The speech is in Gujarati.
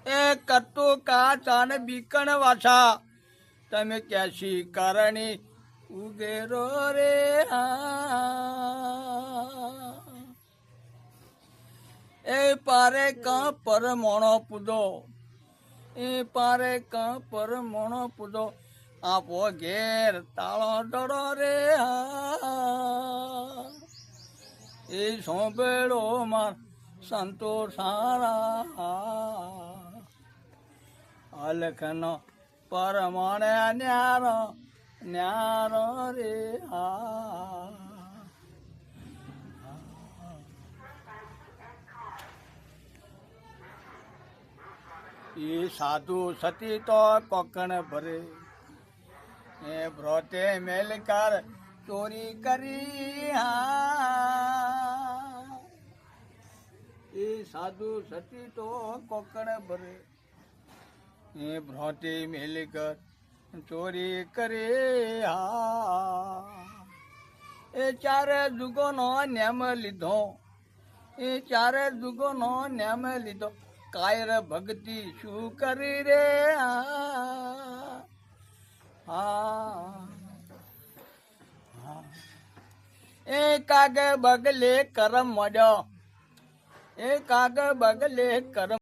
એ કટ્ટુ કાચ અને બીકણ વાછા તમે ક્યાંશી કરણી ઉગેરો રે એ પારે કા પર મોણો પૂજો એ પારે કા પર મોણો પૂજો આપો ઘેર તાળો ડળો રે એ સોંભેળો માર સંતો સારા અલખનો પરમણે ન્યારો ન્યારો રે એ સાધુ સતી તો કોકણ ભરે એ ભ્રોતે મેલકાર ચોરી કરી એ સાધુ સતી તો કોકણ ભરે એ ભ્રોતે મેલકર ચોરી કરે એ ચારે જુગોનો નેમ લીધો એ ચારે જુગોનો નેમ લીધો કાયર ભક્તિ શું કરી રે એ કાગે બગલે કરમ મળ્યો એ કાગે બગલે કરમ